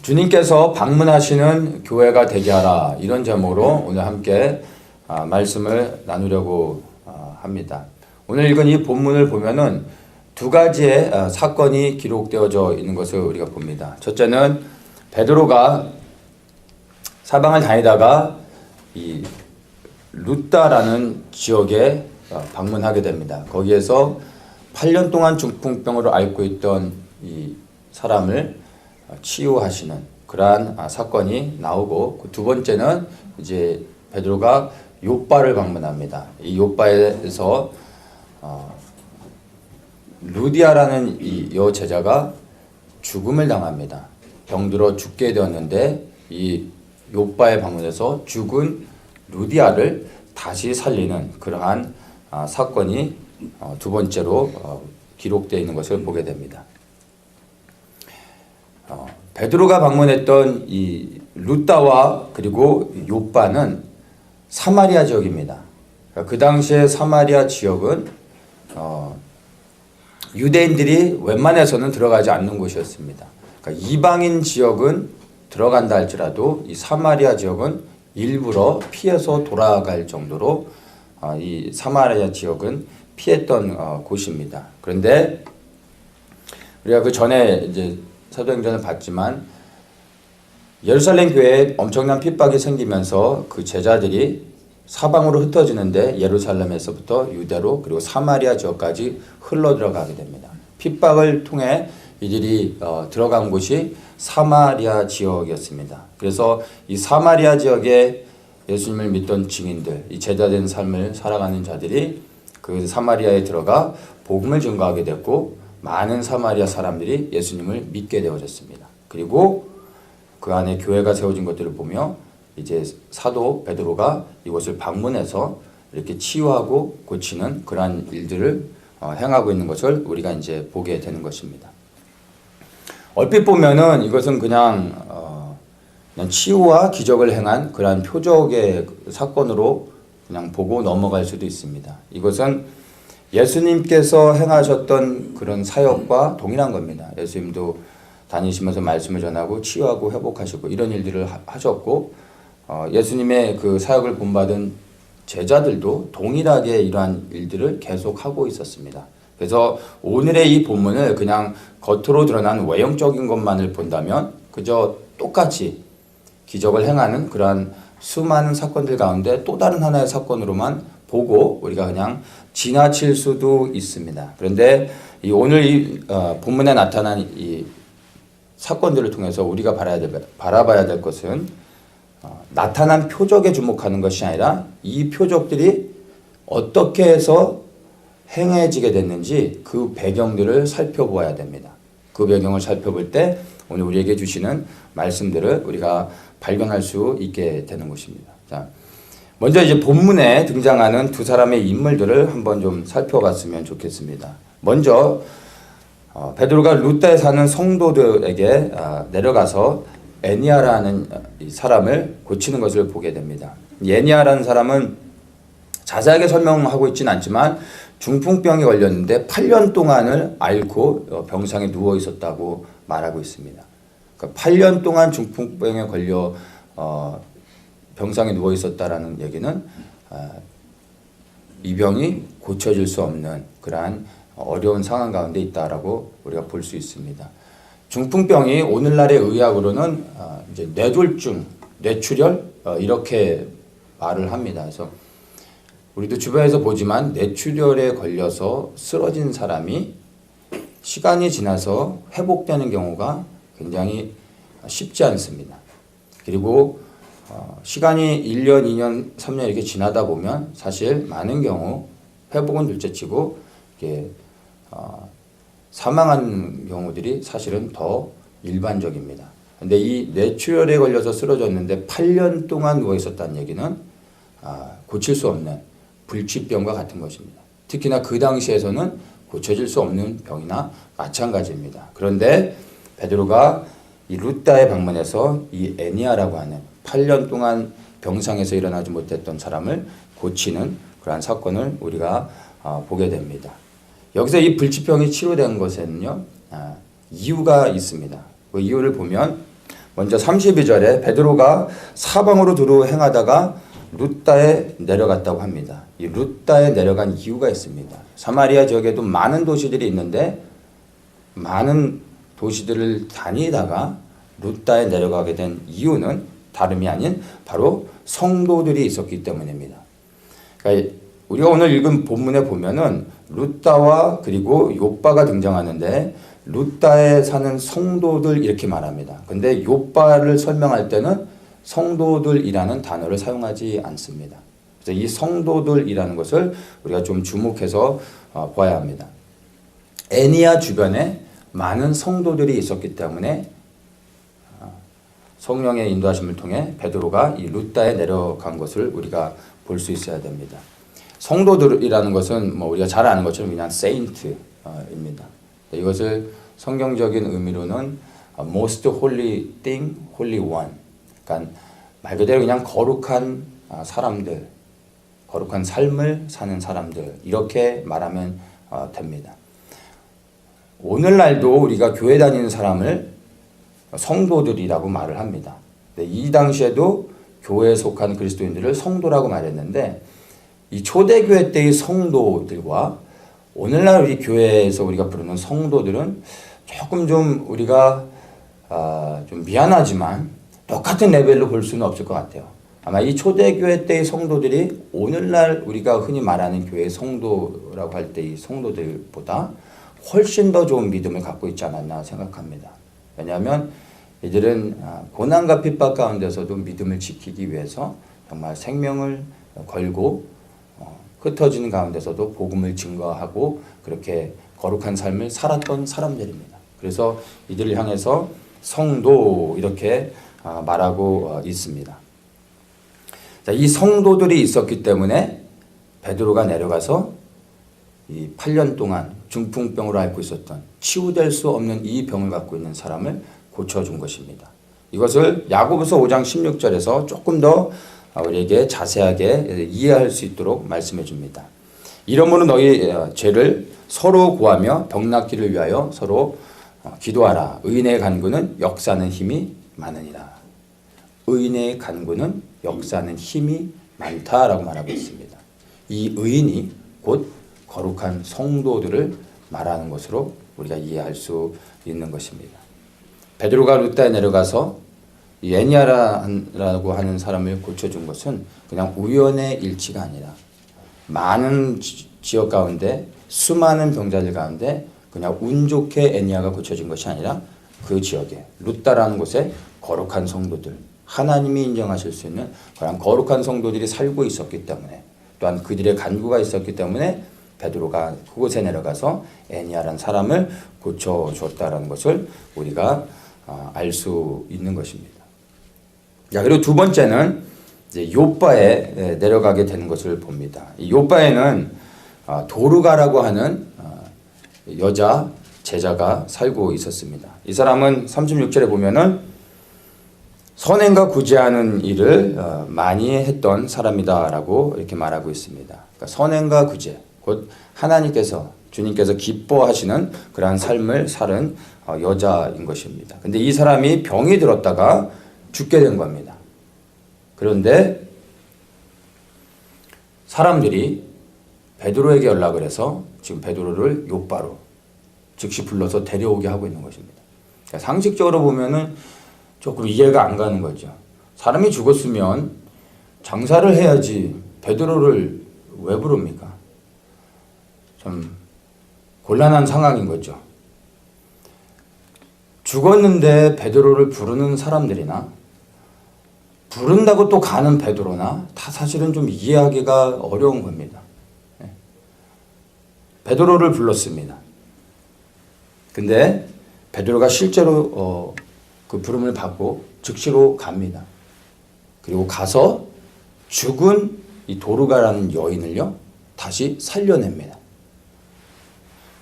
주님께서 방문하시는 교회가 되게 하라, 이런 제목으로 오늘 함께 말씀을 나누려고 합니다. 오늘 읽은 이 본문을 보면은 두 가지의 사건이 기록되어져 있는 것을 우리가 봅니다. 첫째는 베드로가 사방을 다니다가 이 루다라는 지역에 방문하게 됩니다. 거기에서 8년 동안 중풍병으로 앓고 있던 이 사람을 치유하시는 그러한 사건이 나오고, 그 두 번째는 이제 베드로가 욥바를 방문합니다. 이 욥바에서 루디아라는 이 여제자가 죽음을 당합니다. 병들어 죽게 되었는데 이 욥바에 방문해서 죽은 루디아를 다시 살리는 그러한 사건이 두 번째로 기록되어 있는 것을 보게 됩니다. 베드로가 방문했던 이 루다와 그리고 욥바는 사마리아 지역입니다. 그 당시에 사마리아 지역은 유대인들이 웬만해서는 들어가지 않는 곳이었습니다. 그러니까 이방인 지역은 들어간다 할지라도 이 사마리아 지역은 일부러 피해서 돌아갈 정도로 이 사마리아 지역은 피했던 곳입니다. 그런데 우리가 그 전에 이제 사도행전을 봤지만 예루살렘 교회에 엄청난 핍박이 생기면서 그 제자들이 사방으로 흩어지는데 예루살렘에서부터 유대로 그리고 사마리아 지역까지 흘러 들어가게 됩니다. 핍박을 통해 이들이 들어간 곳이 사마리아 지역이었습니다. 그래서 이 사마리아 지역에 예수님을 믿던 증인들, 이 제자된 삶을 살아가는 자들이 그 사마리아에 들어가 복음을 증거하게 됐고, 많은 사마리아 사람들이 예수님을 믿게 되어졌습니다. 그리고 그 안에 교회가 세워진 것들을 보며 이제 사도 베드로가 이곳을 방문해서 이렇게 치유하고 고치는 그러한 일들을 행하고 있는 것을 우리가 이제 보게 되는 것입니다. 얼핏 보면은 이것은 그냥 치유와 기적을 행한 그러한 표적의 사건으로 그냥 보고 넘어갈 수도 있습니다. 이것은 예수님께서 행하셨던 그런 사역과 동일한 겁니다. 예수님도 다니시면서 말씀을 전하고 치유하고 회복하시고 이런 일들을 하셨고, 예수님의 그 사역을 본받은 제자들도 동일하게 이러한 일들을 계속하고 있었습니다. 그래서 오늘의 이 본문을 그냥 겉으로 드러난 외형적인 것만을 본다면 그저 똑같이 기적을 행하는 그러한 수많은 사건들 가운데 또 다른 하나의 사건으로만 보고 우리가 그냥 지나칠 수도 있습니다. 그런데 오늘 이 본문에 나타난 이 사건들을 통해서 우리가 바라봐야 될 것은 나타난 표적에 주목하는 것이 아니라 이 표적들이 어떻게 해서 행해지게 됐는지 그 배경들을 살펴보아야 됩니다. 그 배경을 살펴볼 때 오늘 우리에게 주시는 말씀들을 우리가 발견할 수 있게 되는 것입니다. 자, 먼저 이제 본문에 등장하는 두 사람의 인물들을 한번 좀 살펴봤으면 좋겠습니다. 먼저 베드로가 루다에 사는 성도들에게 내려가서 애니아라는 사람을 고치는 것을 보게 됩니다. 애니아라는 사람은 자세하게 설명하고 있지는 않지만 중풍병에 걸렸는데 8년 동안을 앓고 병상에 누워 있었다고 말하고 있습니다. 그러니까 8년 동안 중풍병에 걸려 병상에 누워 있었다라는 얘기는 이 병이 고쳐질 수 없는 그러한 어려운 상황 가운데 있다라고 우리가 볼 수 있습니다. 중풍병이 오늘날의 의학으로는 이제 뇌졸중, 뇌출혈 이렇게 말을 합니다. 그래서 우리도 주변에서 보지만 뇌출혈에 걸려서 쓰러진 사람이 시간이 지나서 회복되는 경우가 굉장히 쉽지 않습니다. 그리고 시간이 1년, 2년, 3년 이렇게 지나다 보면 사실 많은 경우 회복은 둘째치고 이게 사망한 경우들이 사실은 더 일반적입니다. 근데 이 뇌출혈에 걸려서 쓰러졌는데 8년 동안 누워 있었다는 얘기는 고칠 수 없는 불치병과 같은 것입니다. 특히나 그 당시에서는 고쳐질 수 없는 병이나 마찬가지입니다. 그런데 베드로가 이 루다에 방문해서 이 애니아라고 하는 8년 동안 병상에서 일어나지 못했던 사람을 고치는 그러한 사건을 우리가 보게 됩니다. 여기서 이 불치병이 치료된 것에는요, 이유가 있습니다. 그 이유를 보면 먼저 32절에 베드로가 사방으로 두루 행하다가 루다에 내려갔다고 합니다. 이 루다에 내려간 이유가 있습니다. 사마리아 지역에도 많은 도시들이 있는데 많은 도시들을 다니다가 루다에 내려가게 된 이유는 다름이 아닌 바로 성도들이 있었기 때문입니다. 그러니까 우리가 오늘 읽은 본문에 보면은 루다와 그리고 욥바가 등장하는데 루다에 사는 성도들 이렇게 말합니다. 근데 욥바를 설명할 때는 성도들이라는 단어를 사용하지 않습니다. 그래서 이 성도들이라는 것을 우리가 좀 주목해서 봐야 합니다. 애니아 주변에 많은 성도들이 있었기 때문에 성령의 인도하심을 통해 베드로가 이 루다에 내려간 것을 우리가 볼 수 있어야 됩니다. 성도들이라는 것은 뭐 우리가 잘 아는 것처럼 그냥 saint입니다. 이것을 성경적인 의미로는 most holy thing, holy one. 그러니까 말 그대로 그냥 거룩한 사람들, 거룩한 삶을 사는 사람들 이렇게 말하면 됩니다. 오늘날도 우리가 교회 다니는 사람을 성도들이라고 말을 합니다. 이 당시에도 교회에 속한 그리스도인들을 성도라고 말했는데 이 초대교회 때의 성도들과 오늘날 우리 교회에서 우리가 부르는 성도들은 조금 좀 우리가 좀 미안하지만 똑같은 레벨로 볼 수는 없을 것 같아요. 아마 이 초대교회 때의 성도들이 오늘날 우리가 흔히 말하는 교회 성도라고 할 때의 성도들보다 훨씬 더 좋은 믿음을 갖고 있지 않았나 생각합니다. 왜냐하면 이들은 고난과 핍박 가운데서도 믿음을 지키기 위해서 정말 생명을 걸고 흩어지는 가운데서도 복음을 증거하고 그렇게 거룩한 삶을 살았던 사람들입니다. 그래서 이들을 향해서 성도 이렇게 말하고 있습니다. 자, 이 성도들이 있었기 때문에 베드로가 내려가서 이 8년 동안 중풍병으로 앓고 있었던 치유될 수 없는 이 병을 갖고 있는 사람을 고쳐준 것입니다. 이것을 야고보서 5장 16절에서 조금 더 우리에게 자세하게 이해할 수 있도록 말씀해 줍니다. 이러므로 너희 죄를 서로 구하며 병 낫기를 위하여 서로 기도하라. 의인의 간구는 역사하는 힘이 많으니라. 의인의 간구는 역사하는 힘이 많다라고 말하고 있습니다. 이 의인이 곧 거룩한 성도들을 말하는 것으로 우리가 이해할 수 있는 것입니다. 베드로가 루다에 내려가서 이 애니아라고 하는 사람을 고쳐준 것은 그냥 우연의 일치가 아니라 많은 지역 가운데 수많은 병자들 가운데 그냥 운 좋게 애니아가 고쳐진 것이 아니라 그 지역에 루다라는 곳에 거룩한 성도들, 하나님이 인정하실 수 있는 그런 거룩한 성도들이 살고 있었기 때문에 또한 그들의 간구가 있었기 때문에 베드로가 그곳에 내려가서 애니아라는 사람을 고쳐줬다라는 것을 우리가 알 수 있는 것입니다. 자, 그리고 두 번째는 이제 욥바에 내려가게 되는 것을 봅니다. 이 욥바에는 도르가라고 하는 여자 제자가 살고 있었습니다. 이 사람은 36절에 보면은 선행과 구제하는 일을 많이 했던 사람이다라고 이렇게 말하고 있습니다. 그러니까 선행과 구제, 곧 하나님께서 주님께서 기뻐하시는 그러한 삶을 사는 여자인 것입니다. 근데 이 사람이 병이 들었다가 죽게 된 겁니다. 그런데 사람들이 베드로에게 연락을 해서 지금 베드로를 욥바로 즉시 불러서 데려오게 하고 있는 것입니다. 그러니까 상식적으로 보면은 조금 이해가 안 가는 거죠. 사람이 죽었으면 장사를 해야지 베드로를 왜 부릅니까? 좀 곤란한 상황인 거죠. 죽었는데 베드로를 부르는 사람들이나 부른다고 또 가는 베드로나 다 사실은 좀 이해하기가 어려운 겁니다. 베드로를 불렀습니다. 근데 베드로가 실제로 그 부름을 받고 즉시로 갑니다. 그리고 가서 죽은 이 도르가라는 여인을요 다시 살려냅니다.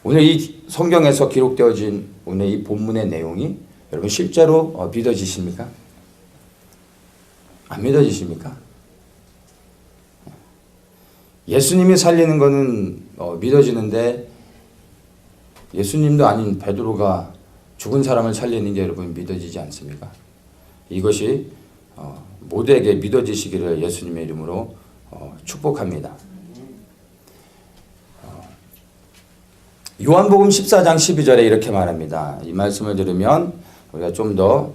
오늘 이 성경에서 기록되어진 오늘 이 본문의 내용이 여러분 실제로 믿어지십니까? 안 믿어지십니까? 예수님이 살리는 거는 믿어지는데 예수님도 아닌 베드로가 죽은 사람을 살리는 게 여러분 믿어지지 않습니까? 이것이 모두에게 믿어지시기를 예수님의 이름으로 축복합니다. 요한복음 14장 12절에 이렇게 말합니다. 이 말씀을 들으면 우리가 좀 더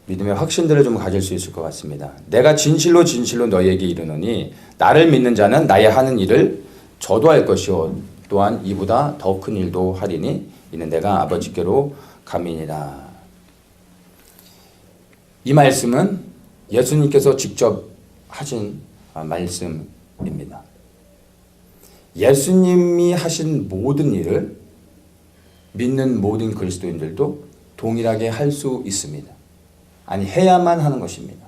믿음의 확신들을 좀 가질 수 있을 것 같습니다. 내가 진실로 진실로 너희에게 이르노니 나를 믿는 자는 나의 하는 일을 저도 할 것이요 또한 이보다 더 큰 일도 하리니 이는 내가 아버지께로 감이니라. 이 말씀은 예수님께서 직접 하신 말씀입니다. 예수님이 하신 모든 일을 믿는 모든 그리스도인들도 동일하게 할 수 있습니다. 아니, 해야만 하는 것입니다.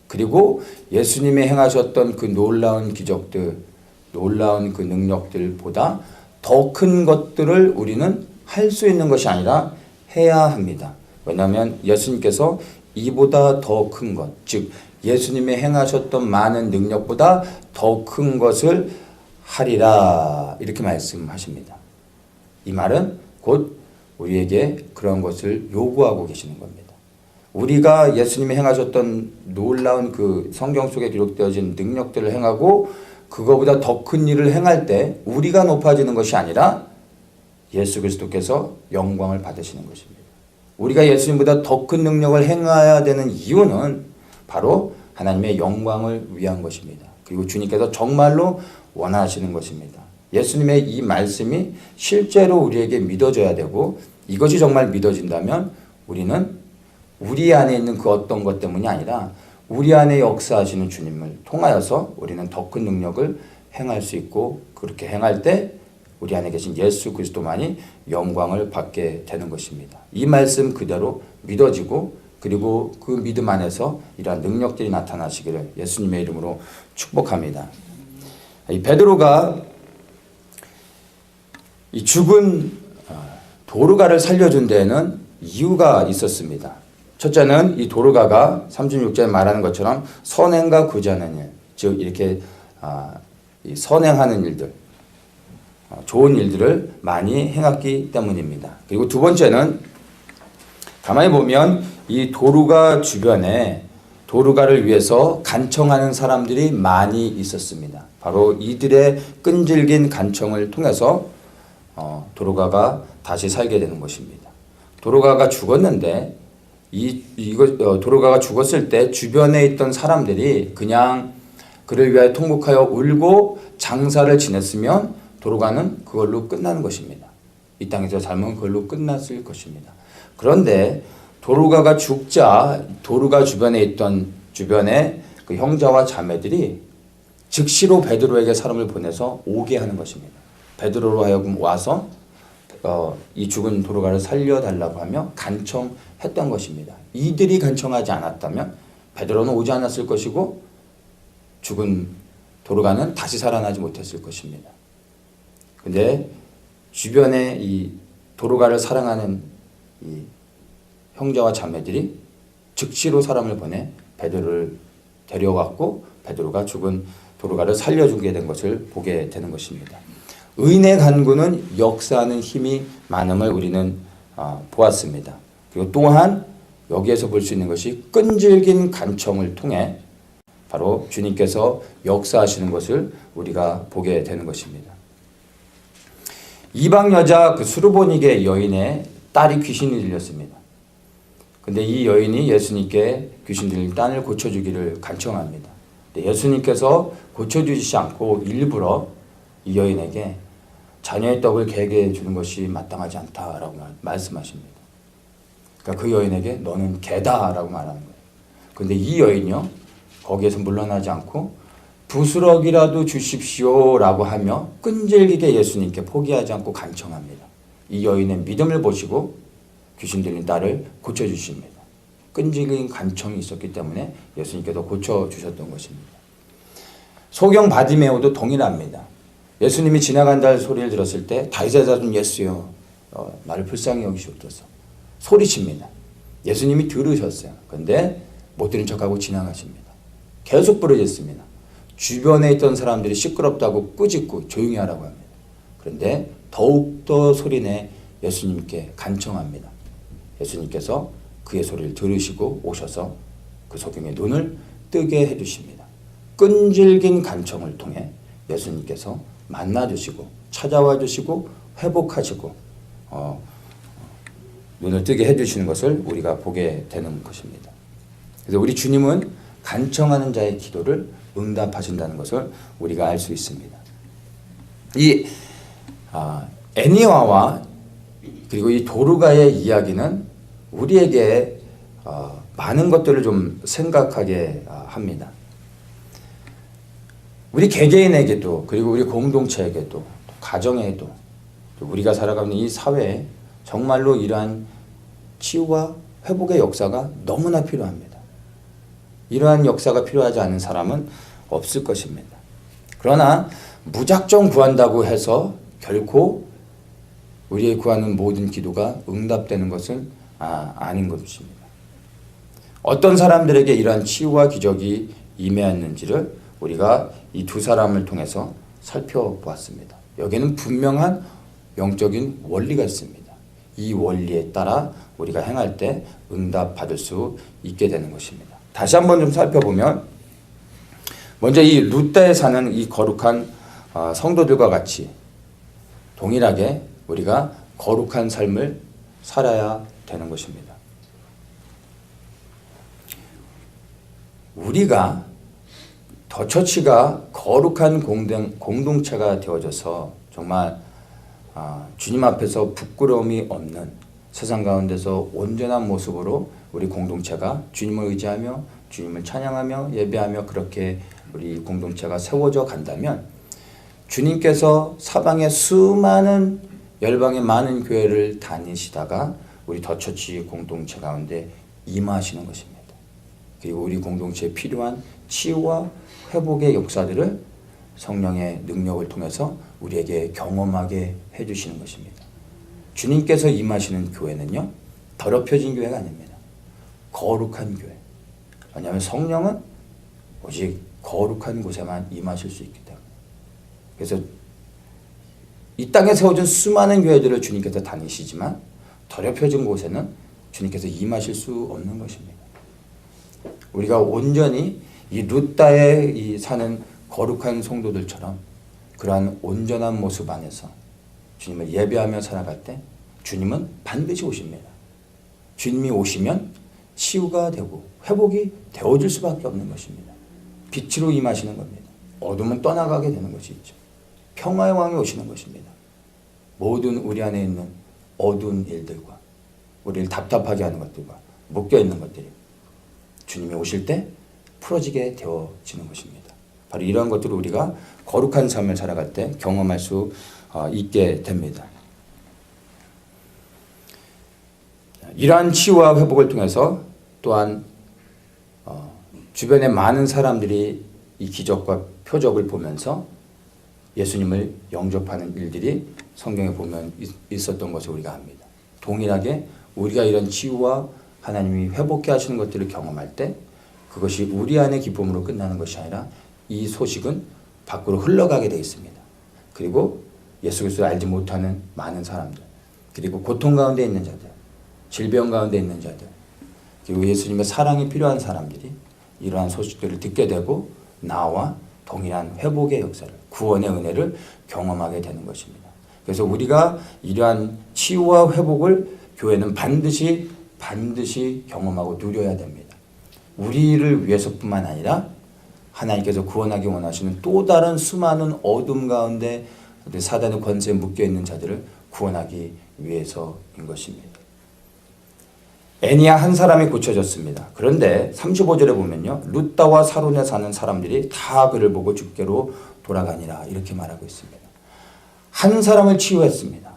그리고 예수님이 행하셨던 그 놀라운 기적들, 놀라운 그 능력들보다 더 큰 것들을 우리는 할 수 있는 것이 아니라 해야 합니다. 왜냐하면 예수님께서 이보다 더 큰 것, 즉 예수님이 행하셨던 많은 능력보다 더 큰 것을 하리라 이렇게 말씀하십니다. 이 말은 곧 우리에게 그런 것을 요구하고 계시는 겁니다. 우리가 예수님이 행하셨던 놀라운 그 성경 속에 기록되어진 능력들을 행하고 그거보다 더 큰 일을 행할 때 우리가 높아지는 것이 아니라 예수 그리스도께서 영광을 받으시는 것입니다. 우리가 예수님보다 더 큰 능력을 행해야 되는 이유는 바로 하나님의 영광을 위한 것입니다. 그리고 주님께서 정말로 원하시는 것입니다. 예수님의 이 말씀이 실제로 우리에게 믿어져야 되고 이것이 정말 믿어진다면 우리는 우리 안에 있는 그 어떤 것 때문이 아니라 우리 안에 역사하시는 주님을 통하여서 우리는 더 큰 능력을 행할 수 있고 그렇게 행할 때 우리 안에 계신 예수 그리스도만이 영광을 받게 되는 것입니다. 이 말씀 그대로 믿어지고 그리고 그 믿음 안에서 이러한 능력들이 나타나시기를 예수님의 이름으로 축복합니다. 이 베드로가 이 죽은 도르가를 살려준 데에는 이유가 있었습니다. 첫째는 이 도르가가 36절에 말하는 것처럼 선행과 구제하는 일, 즉 이렇게 선행하는 일들, 좋은 일들을 많이 행했기 때문입니다. 그리고 두 번째는 가만히 보면 이 도르가 주변에 도르가를 위해서 간청하는 사람들이 많이 있었습니다. 바로 이들의 끈질긴 간청을 통해서 도르가가 다시 살게 되는 것입니다. 도르가가 죽었는데 도르가가 죽었을 때 주변에 있던 사람들이 그냥 그를 위하여 통곡하여 울고 장사를 지냈으면 도르가는 그걸로 끝나는 것입니다. 이 땅에서 삶은 그걸로 끝났을 것입니다. 그런데 도르가가 죽자 도르가 주변에 있던 주변의 그 형제와 자매들이 즉시로 베드로에게 사람을 보내서 오게 하는 것입니다. 베드로로 하여금 와서 이 죽은 도르가를 살려달라고 하며 간청했던 것입니다. 이들이 간청하지 않았다면 베드로는 오지 않았을 것이고 죽은 도르가는 다시 살아나지 못했을 것입니다. 근데 주변에 이 도르가를 사랑하는 이 형제와 자매들이 즉시로 사람을 보내 베드로를 데려왔고 베드로가 죽은 도르가를 살려주게 된 것을 보게 되는 것입니다. 의인의 간구는 역사하는 힘이 많음을 우리는 보았습니다. 그리고 또한 여기에서 볼 수 있는 것이 끈질긴 간청을 통해 바로 주님께서 역사하시는 것을 우리가 보게 되는 것입니다. 이방 여자 그 수르보니게 여인의 딸이 귀신이 들렸습니다. 근데 이 여인이 예수님께 귀신 들린 딸을 고쳐주기를 간청합니다. 예수님께서 고쳐주시지 않고 일부러 이 여인에게 자녀의 떡을 개게 주는 것이 마땅하지 않다라고 말씀하십니다. 그러니까 그 여인에게 너는 개다라고 말하는 거예요. 그런데 이 여인요 거기에서 물러나지 않고 부스럭이라도 주십시오라고 하며 끈질기게 예수님께 포기하지 않고 간청합니다. 이 여인의 믿음을 보시고 귀신 들린 딸을 고쳐주십니다. 끈질긴 간청이 있었기 때문에 예수님께서 고쳐주셨던 것입니다. 소경 바디메오도 동일합니다. 예수님이 지나간다는 소리를 들었을 때 다윗의 자손 예수여 나를 불쌍히 여기시옵소서 소리칩니다. 예수님이 들으셨어요. 그런데 못 들은 척하고 지나가십니다. 계속 부르짖습니다. 주변에 있던 사람들이 시끄럽다고 꾸짖고 조용히 하라고 합니다. 그런데 더욱더 소리내 예수님께 간청합니다. 예수님께서 그의 소리를 들으시고 오셔서 그 소경의 눈을 뜨게 해주십니다. 끈질긴 간청을 통해 예수님께서 만나주시고 찾아와 주시고 회복하시고 눈을 뜨게 해주시는 것을 우리가 보게 되는 것입니다. 그래서 우리 주님은 간청하는 자의 기도를 응답하신다는 것을 우리가 알 수 있습니다. 이 애니아와 그리고 이 도르가의 이야기는 우리에게 많은 것들을 좀 생각하게 합니다. 우리 개개인에게도 그리고 우리 공동체에게도 가정에도 우리가 살아가는 이 사회에 정말로 이러한 치유와 회복의 역사가 너무나 필요합니다. 이러한 역사가 필요하지 않은 사람은 없을 것입니다. 그러나 무작정 구한다고 해서 결코 우리의 구하는 모든 기도가 응답되는 것은 아닌 것입니다. 어떤 사람들에게 이러한 치유와 기적이 임했는지를 우리가 이 두 사람을 통해서 살펴보았습니다. 여기에는 분명한 영적인 원리가 있습니다. 이 원리에 따라 우리가 행할 때 응답받을 수 있게 되는 것입니다. 다시 한번 좀 살펴보면 먼저 이 루다에 사는 이 거룩한 성도들과 같이 동일하게 우리가 거룩한 삶을 살아야 되는 것입니다. 우리가 더 처치가 거룩한 공동체가 되어져서 정말 주님 앞에서 부끄러움이 없는 세상 가운데서 온전한 모습으로 우리 공동체가 주님을 의지하며 주님을 찬양하며 예배하며 그렇게 우리 공동체가 세워져 간다면 주님께서 사방의 수많은 열방의 많은 교회를 다니시다가 우리 더 처치 공동체 가운데 임하시는 것입니다. 그리고 우리 공동체에 필요한 치유와 회복의 역사들을 성령의 능력을 통해서 우리에게 경험하게 해주시는 것입니다. 주님께서 임하시는 교회는요, 더럽혀진 교회가 아닙니다. 거룩한 교회. 왜냐하면 성령은 오직 거룩한 곳에만 임하실 수 있기 때문에. 그래서 이 땅에 세워진 수많은 교회들을 주님께서 다니시지만 더럽혀진 곳에는 주님께서 임하실 수 없는 것입니다. 우리가 온전히 이 루다에 이 사는 거룩한 성도들처럼 그러한 온전한 모습 안에서 주님을 예배하며 살아갈 때 주님은 반드시 오십니다. 주님이 오시면 치유가 되고 회복이 되어질 수밖에 없는 것입니다. 빛으로 임하시는 겁니다. 어둠은 떠나가게 되는 것이 있죠. 평화의 왕이 오시는 것입니다. 모든 우리 안에 있는 어두운 일들과 우리를 답답하게 하는 것들과 묶여있는 것들이 주님이 오실 때 풀어지게 되어지는 것입니다. 바로 이러한 것들을 우리가 거룩한 삶을 살아갈 때 경험할 수 있게 됩니다. 이러한 치유와 회복을 통해서 또한 주변의 많은 사람들이 이 기적과 표적을 보면서 예수님을 영접하는 일들이 성경에 보면 있었던 것을 우리가 압니다. 동일하게 우리가 이런 치유와 하나님이 회복해 하시는 것들을 경험할 때 그것이 우리 안의 기쁨으로 끝나는 것이 아니라 이 소식은 밖으로 흘러가게 되어 있습니다. 그리고 예수 그리스도를 알지 못하는 많은 사람들, 그리고 고통 가운데 있는 자들, 질병 가운데 있는 자들, 그리고 예수님의 사랑이 필요한 사람들이 이러한 소식들을 듣게 되고 나와 동일한 회복의 역사를, 구원의 은혜를 경험하게 되는 것입니다. 그래서 우리가 이러한 치유와 회복을 교회는 반드시 경험하고 누려야 됩니다. 우리를 위해서뿐만 아니라 하나님께서 구원하기 원하시는 또 다른 수많은 어둠 가운데 사단의 권세에 묶여있는 자들을 구원하기 위해서인 것입니다. 애니야 한 사람이 고쳐졌습니다. 그런데 35절에 보면요, 루다와 사론에 사는 사람들이 다 그를 보고 주께로 돌아가니라 이렇게 말하고 있습니다. 한 사람을 치유했습니다.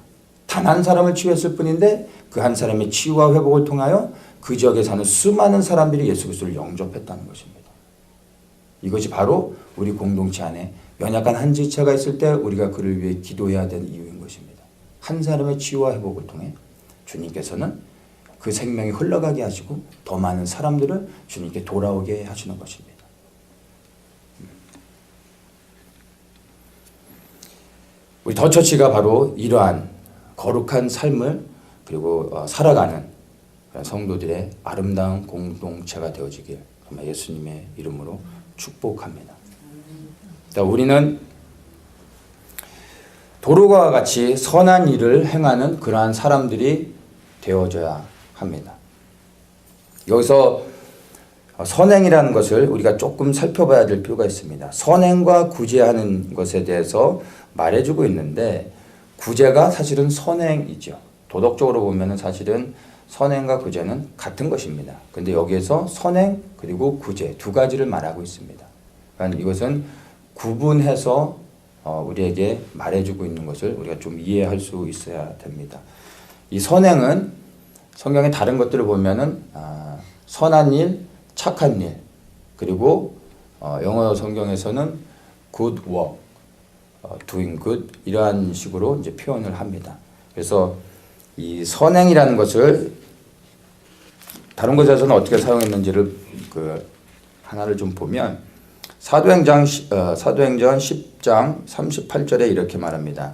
단 한 사람을 치유했을 뿐인데 그 한 사람의 치유와 회복을 통하여 그 지역에 사는 수많은 사람들이 예수 그리스도를 영접했다는 것입니다. 이것이 바로 우리 공동체 안에 연약한 한 지체가 있을 때 우리가 그를 위해 기도해야 되는 이유인 것입니다. 한 사람의 치유와 회복을 통해 주님께서는 그 생명이 흘러가게 하시고 더 많은 사람들을 주님께 돌아오게 하시는 것입니다. 우리 더처치가 바로 이러한 거룩한 삶을 그리고 살아가는 성도들의 아름다운 공동체가 되어지길 정말 예수님의 이름으로 축복합니다. 우리는 도로가와 같이 선한 일을 행하는 그러한 사람들이 되어져야 합니다. 여기서 선행이라는 것을 우리가 조금 살펴봐야 될 필요가 있습니다. 선행과 구제하는 것에 대해서 말해주고 있는데 구제가 사실은 선행이죠. 도덕적으로 보면 사실은 선행과 구제는 같은 것입니다. 그런데 여기에서 선행 그리고 구제 두 가지를 말하고 있습니다. 그러니까 이것은 구분해서 우리에게 말해주고 있는 것을 우리가 좀 이해할 수 있어야 됩니다. 이 선행은 성경의 다른 것들을 보면은 선한 일, 착한 일, 그리고 영어 성경에서는 good work, doing good 이러한 식으로 이제 표현을 합니다. 그래서 이 선행이라는 것을 다른 곳에서는 어떻게 사용했는지를 하나를 좀 보면 사도행전 10장 38절에 이렇게 말합니다.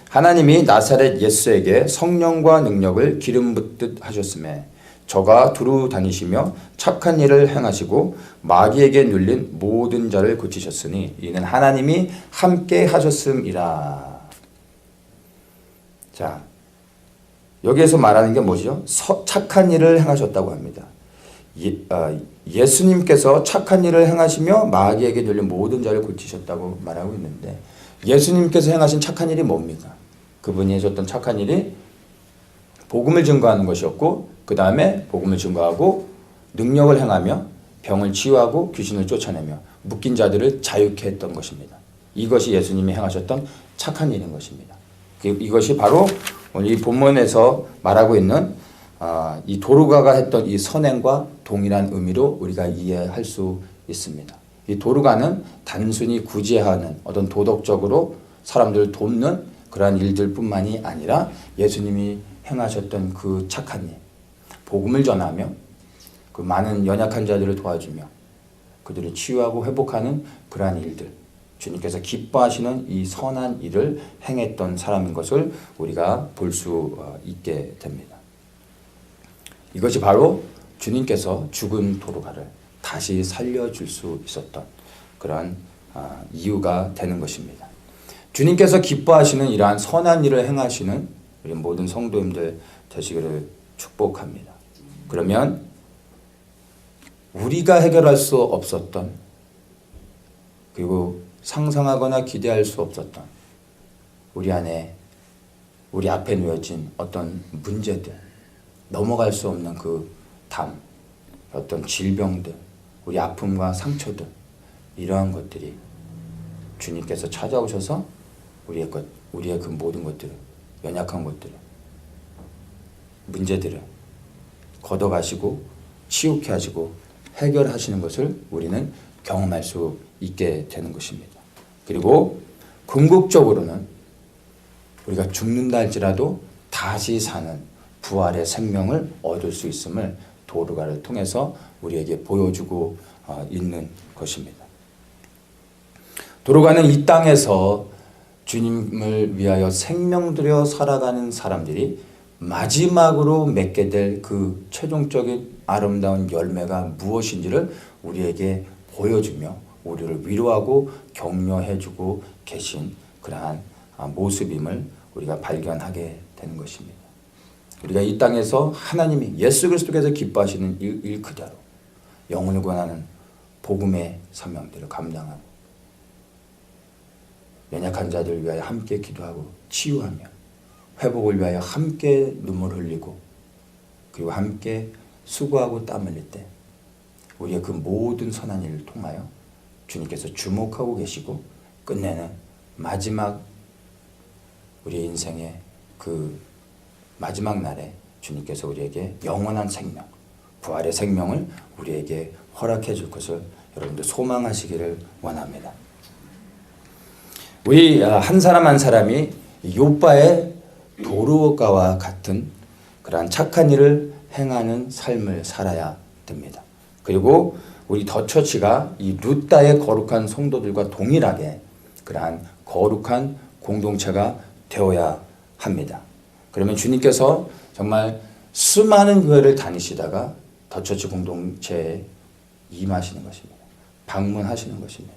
하나님이 나사렛 예수에게 성령과 능력을 기름 붓듯 하셨음에 저가 두루 다니시며 착한 일을 행하시고 마귀에게 눌린 모든 자를 고치셨으니 이는 하나님이 함께 하셨음이라. 자, 여기에서 말하는 게 뭐죠? 착한 일을 행하셨다고 합니다. 예수님께서 착한 일을 행하시며 마귀에게 눌린 모든 자를 고치셨다고 말하고 있는데 예수님께서 행하신 착한 일이 뭡니까? 그분이 하셨던 착한 일이 복음을 증거하는 것이었고 그 다음에 복음을 증거하고 능력을 행하며 병을 치유하고 귀신을 쫓아내며 묶인 자들을 자유케 했던 것입니다. 이것이 예수님이 행하셨던 착한 일인 것입니다. 이것이 바로 오늘 이 본문에서 말하고 있는 이 도르가가 했던 이 선행과 동일한 의미로 우리가 이해할 수 있습니다. 이 도르가는 단순히 구제하는 어떤 도덕적으로 사람들을 돕는 그러한 일들뿐만이 아니라 예수님이 행하셨던 그 착한 일, 복음을 전하며 그 많은 연약한 자들을 도와주며 그들을 치유하고 회복하는 그러한 일들, 주님께서 기뻐하시는 이 선한 일을 행했던 사람인 것을 우리가 볼 수 있게 됩니다. 이것이 바로 주님께서 죽은 도르가를 다시 살려줄 수 있었던 그러한 이유가 되는 것입니다. 주님께서 기뻐하시는 이러한 선한 일을 행하시는 우리 모든 성도님들 되시기를 축복합니다. 그러면 우리가 해결할 수 없었던 그리고 상상하거나 기대할 수 없었던 우리 안에 우리 앞에 놓여진 어떤 문제들, 넘어갈 수 없는 그 담, 어떤 질병들, 우리 아픔과 상처들 이러한 것들이 주님께서 찾아오셔서 우리의 그 모든 것들을 연약한 것들을 문제들을 걷어가시고 치유케 하시고 해결하시는 것을 우리는 경험할 수 있게 되는 것입니다. 그리고 궁극적으로는 우리가 죽는다 할지라도 다시 사는 부활의 생명을 얻을 수 있음을 도르가를 통해서 우리에게 보여주고 있는 것입니다. 도르가는 이 땅에서 주님을 위하여 생명 들여 살아가는 사람들이 마지막으로 맺게 될 그 최종적인 아름다운 열매가 무엇인지를 우리에게 보여주며 우리를 위로하고 격려해주고 계신 그러한 모습임을 우리가 발견하게 되는 것입니다. 우리가 이 땅에서 하나님이 예수 그리스도께서 기뻐하시는 일 그대로 영혼을 구원하는 복음의 사명들을 감당하고 연약한 자들을 위하여 함께 기도하고 치유하며 회복을 위하여 함께 눈물 흘리고 그리고 함께 수고하고 땀 흘릴 때 우리의 그 모든 선한 일을 통하여 주님께서 주목하고 계시고 끝내는 마지막 우리의 인생의 그 마지막 날에 주님께서 우리에게 영원한 생명, 부활의 생명을 우리에게 허락해 줄 것을 여러분들 소망하시기를 원합니다. 우리 한 사람 한 사람이 욥바의 도르가와 같은 그러한 착한 일을 행하는 삶을 살아야 됩니다. 그리고 우리 더 처치가 이 루다의 거룩한 성도들과 동일하게 그러한 거룩한 공동체가 되어야 합니다. 그러면 주님께서 정말 수많은 교회를 다니시다가 더처치 공동체에 임하시는 것입니다. 방문하시는 것입니다.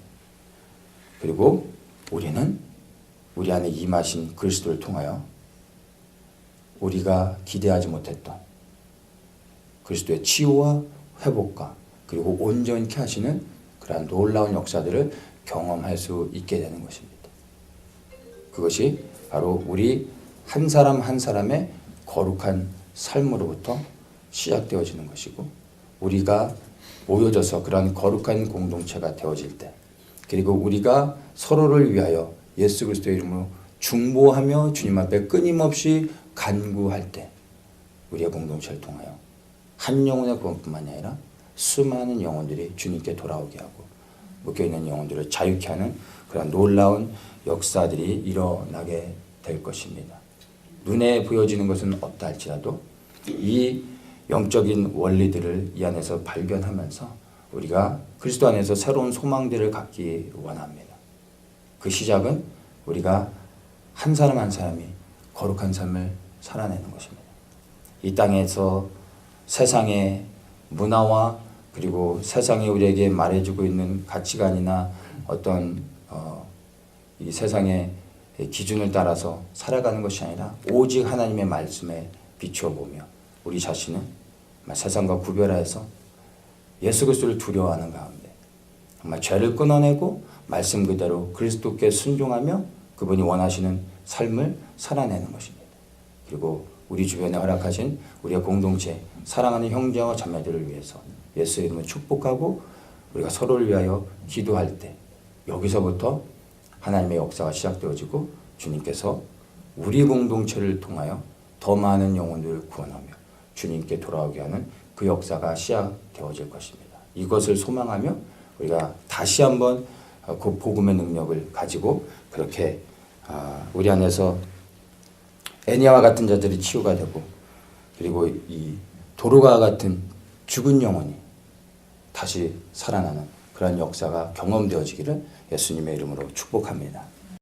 그리고 우리는 우리 안에 임하신 그리스도를 통하여 우리가 기대하지 못했던 그리스도의 치유와 회복과 그리고 온전케 하시는 그러한 놀라운 역사들을 경험할 수 있게 되는 것입니다. 그것이 바로 우리 한 사람 한 사람의 거룩한 삶으로부터 시작되어지는 것이고, 우리가 모여져서 그러한 거룩한 공동체가 되어질 때, 그리고 우리가 서로를 위하여 예수 그리스도의 이름으로 중보하며 주님 앞에 끊임없이 간구할 때, 우리의 공동체를 통하여 한 영혼의 구원뿐만이 아니라 수많은 영혼들이 주님께 돌아오게 하고 묶여있는 영혼들을 자유케 하는 그런 놀라운 역사들이 일어나게 될 것입니다. 눈에 보여지는 것은 없다 할지라도 이 영적인 원리들을 이 안에서 발견하면서 우리가 그리스도 안에서 새로운 소망들을 갖기 원합니다. 그 시작은 우리가 한 사람 한 사람이 거룩한 삶을 살아내는 것입니다. 이 땅에서 세상의 문화와 그리고 세상이 우리에게 말해주고 있는 가치관이나 어떤 이 세상의 기준을 따라서 살아가는 것이 아니라 오직 하나님의 말씀에 비추어 보며 우리 자신은 세상과 구별하여서 예수 그리스도를 두려워하는 가운데 정말 죄를 끊어내고 말씀 그대로 그리스도께 순종하며 그분이 원하시는 삶을 살아내는 것입니다. 그리고 우리 주변에 허락하신 우리의 공동체 사랑하는 형제와 자매들을 위해서 예수 이름으로 축복하고 우리가 서로를 위하여 기도할 때 여기서부터 하나님의 역사가 시작되어지고 주님께서 우리 공동체를 통하여 더 많은 영혼들을 구원하며 주님께 돌아오게 하는 그 역사가 시작되어질 것입니다. 이것을 소망하며 우리가 다시 한번 그 복음의 능력을 가지고 그렇게 우리 안에서 애니아와 같은 자들이 치유가 되고 그리고 이 도르가와 같은 죽은 영혼이 다시 살아나는 그런 역사가 경험되어지기를 예수님의 이름으로 축복합니다.